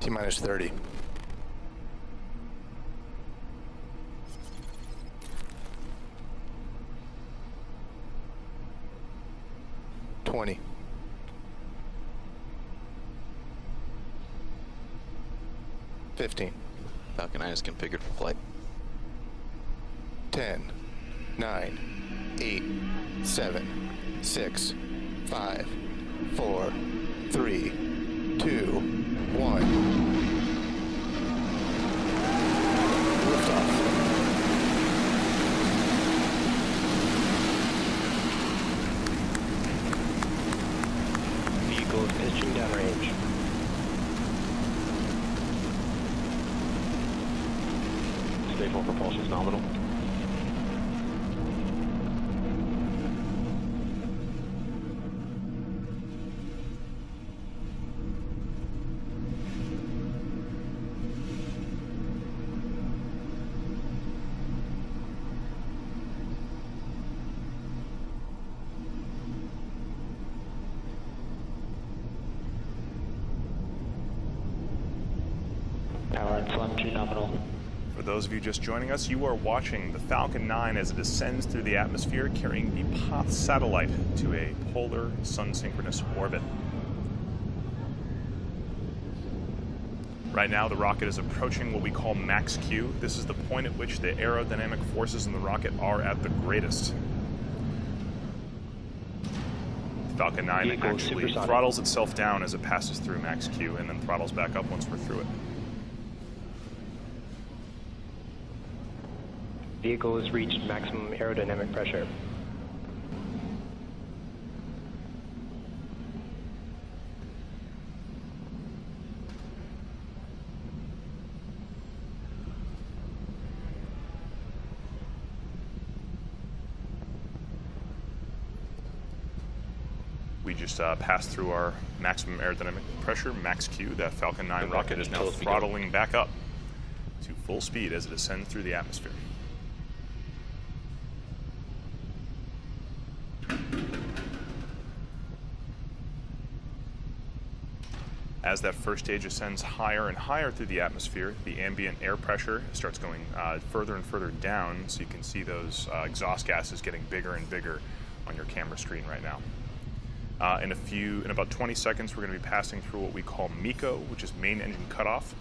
T-minus 30. 20. 15. Falcon 9 is configured for flight. 10, 9, 8, 7, 6, 5, 4, 3, 2, 1. Liftoff. Vehicle pitching downrange. Stable propulsion is nominal. Power and telemetry nominal. For those of you just joining us, you are watching the Falcon 9 as it descends through the atmosphere, carrying the POTH satellite to a polar sun-synchronous orbit. Right now, the rocket is approaching what we call max Q. This is the point at which the aerodynamic forces in the rocket are at the greatest. Falcon 9 actually throttles itself down as it passes through max Q and then throttles back up once we're through it. Vehicle has reached maximum aerodynamic pressure. We just passed through our maximum aerodynamic pressure, max Q. That Falcon 9 rocket is now throttling back up to full speed as it ascends through the atmosphere. As that first stage ascends higher and higher through the atmosphere, the ambient air pressure starts going further and further down, so you can see those exhaust gases getting bigger and bigger on your camera screen right now. In about 20 seconds, we're going to be passing through what we call MECO, which is main engine cutoff.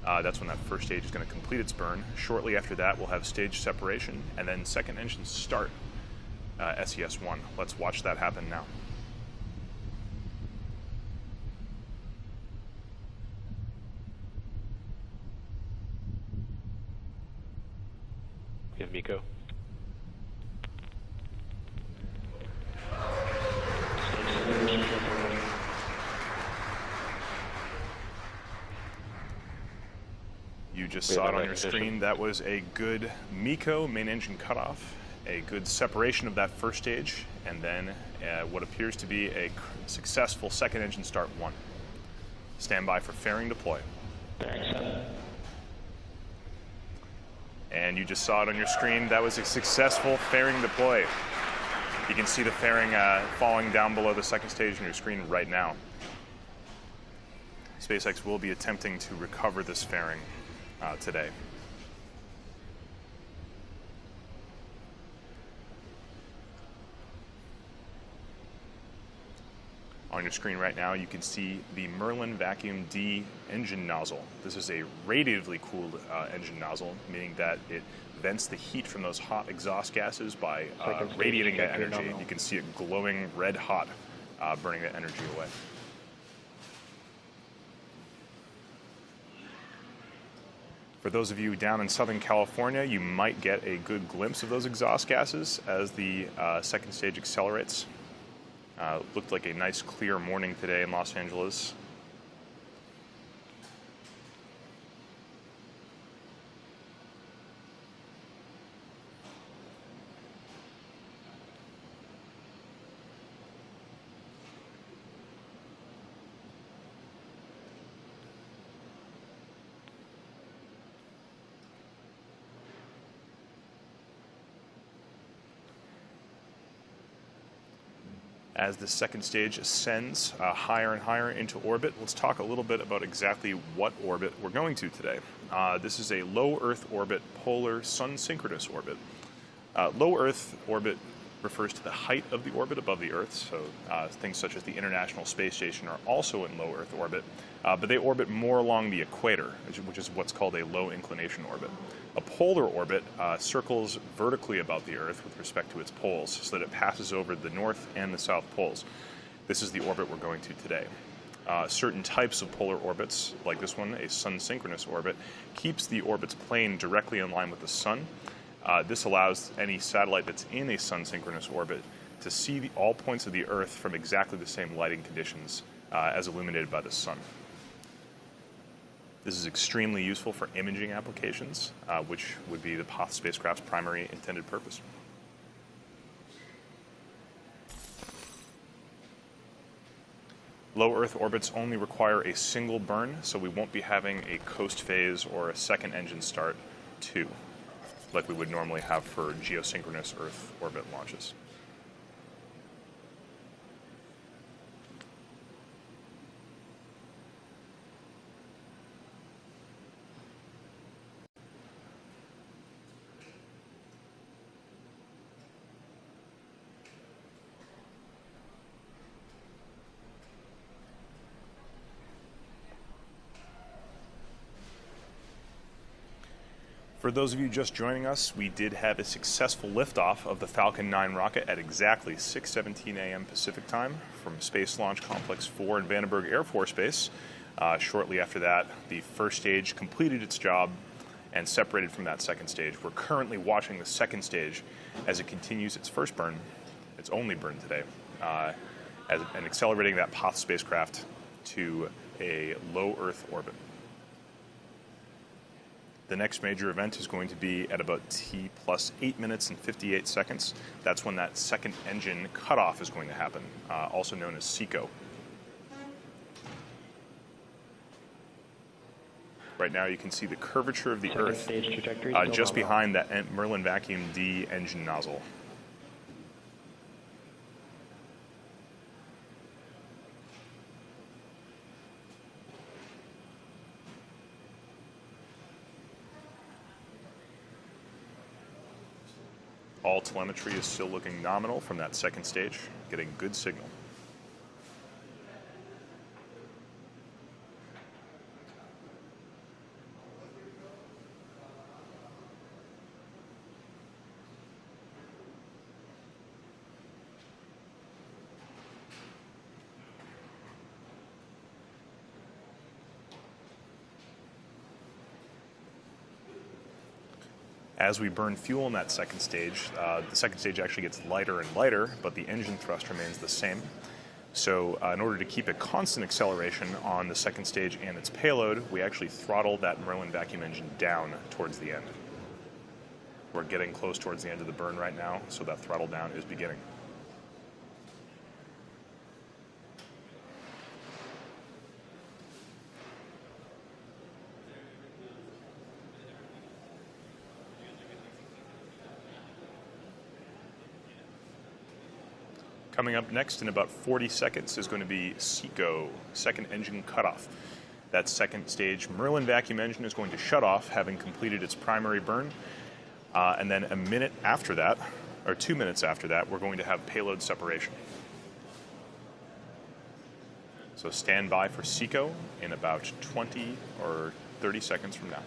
That's when that first stage is going to complete its burn. Shortly after that, we'll have stage separation, and then second engine start, SES-1. Let's watch that happen now. We have MECO. You just saw it on your screen. That was a good MECO, main engine cutoff, a good separation of that first stage, and then what appears to be a successful second engine start 1. Stand by for fairing deploy. And you just saw it on your screen. That was a successful fairing deploy. You can see the fairing falling down below the second stage on your screen right now. SpaceX will be attempting to recover this fairing today. On your screen right now, you can see the Merlin Vacuum D engine nozzle. This is a radiatively cooled engine nozzle, meaning that it vents the heat from those hot exhaust gases by radiating that energy. You can see it glowing red hot, burning that energy away. For those of you down in Southern California, you might get a good glimpse of those exhaust gases as the second stage accelerates. Looked like a nice clear morning today in Los Angeles. as the second stage ascends higher and higher into orbit. Let's talk a little bit about exactly what orbit we're going to today. This is a low Earth orbit polar sun-synchronous orbit. Low Earth orbit refers to the height of the orbit above the Earth, so things such as the International Space Station are also in low Earth orbit, but they orbit more along the equator, which is what's called a low inclination orbit. A polar orbit circles vertically about the Earth with respect to its poles, so that it passes over the north and the south poles. This is the orbit we're going to today. Certain types of polar orbits, like this one, a sun-synchronous orbit, keeps the orbit's plane directly in line with the sun. This allows any satellite that's in a sun-synchronous orbit to see all points of the Earth from exactly the same lighting conditions as illuminated by the sun. This is extremely useful for imaging applications, which would be the POTH spacecraft's primary intended purpose. Low Earth orbits only require a single burn, so we won't be having a coast phase or a second engine start 2, like we would normally have for geosynchronous Earth orbit launches. For those of you just joining us, we did have a successful liftoff of the Falcon 9 rocket at exactly 6:17 a.m. Pacific time from Space Launch Complex 4 in Vandenberg Air Force Base. Shortly after that, the first stage completed its job and separated from that second stage. We're currently watching the second stage as it continues its first burn, its only burn today, and accelerating that POTH spacecraft to a low Earth orbit. The next major event is going to be at about T plus 8 minutes and 58 seconds. That's when that second engine cutoff is going to happen, also known as SECO. Right now you can see the curvature of the Earth just behind that Merlin Vacuum D engine nozzle. All telemetry is still looking nominal from that second stage, getting good signal. As we burn fuel in that second stage, the second stage actually gets lighter and lighter, but the engine thrust remains the same. So in order to keep a constant acceleration on the second stage and its payload, we actually throttle that Merlin vacuum engine down towards the end. We're getting close towards the end of the burn right now, so that throttle down is beginning. Coming up next in about 40 seconds is going to be SECO, second engine cutoff. That second stage Merlin vacuum engine is going to shut off, having completed its primary burn. And then a minute after that, or 2 minutes after that, we're going to have payload separation. So stand by for SECO in about 20 or 30 seconds from now.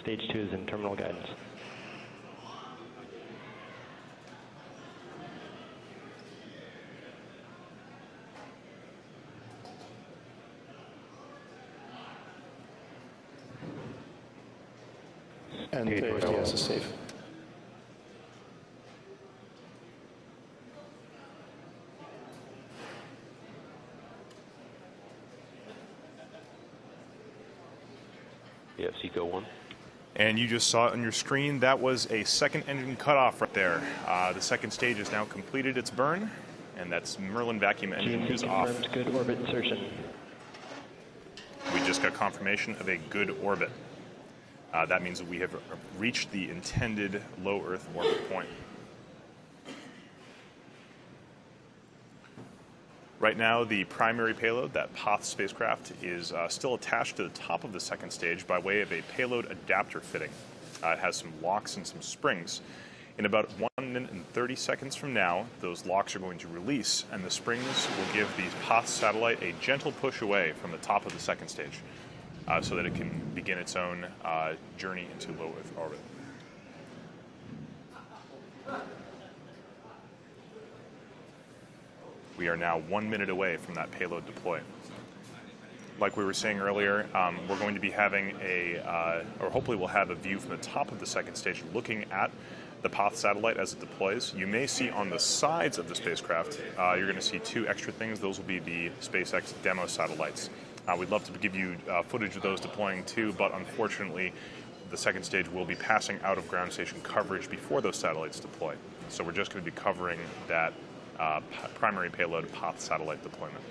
Stage 2 is in terminal guidance. And the ATS is safe. You have SECO 1. And you just saw it on your screen, that was a second engine cutoff right there. The second stage has now completed its burn, and that's Merlin vacuum engine GNC is off. confirmed good orbit insertion. We just got confirmation of a good orbit. That means that we have reached the intended low Earth orbit point. Right now, the primary payload, that POTH spacecraft, is still attached to the top of the second stage by way of a payload adapter fitting. It has some locks and some springs. In about 1 minute and 30 seconds from now, those locks are going to release, and the springs will give the POTH satellite a gentle push away from the top of the second stage so that it can begin its own journey into low Earth orbit. We are now 1 minute away from that payload deploy. Like we were saying earlier, we're going to be having or hopefully we'll have a view from the top of the second stage looking at the POTH satellite as it deploys. You may see on the sides of the spacecraft, you're going to see 2 extra things. Those will be the SpaceX demo satellites. We'd love to give you footage of those deploying too, but unfortunately, the second stage will be passing out of ground station coverage before those satellites deploy. So we're just going to be covering that primary payload POTH satellite deployment.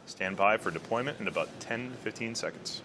Stand by for deployment in about 10 to 15 seconds.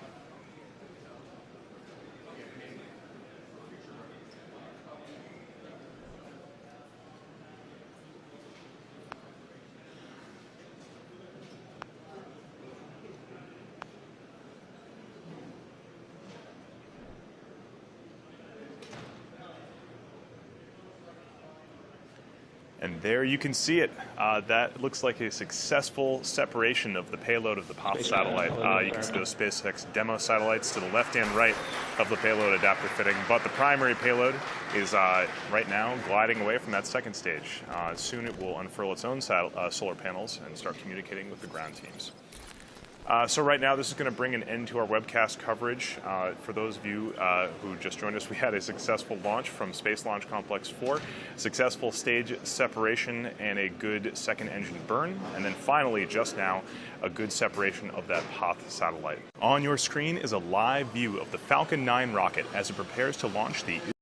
And there you can see it. That looks like a successful separation of the payload of the POTH satellite. You can see those SpaceX demo satellites to the left and right of the payload adapter fitting. But the primary payload is right now gliding away from that second stage. Soon it will unfurl its own solar panels and start communicating with the ground teams. So right now, this is going to bring an end to our webcast coverage. For those of you who just joined us, we had a successful launch from Space Launch Complex 4, successful stage separation and a good second engine burn, and then finally, just now, a good separation of that POTH satellite. On your screen is a live view of the Falcon 9 rocket as it prepares to launch the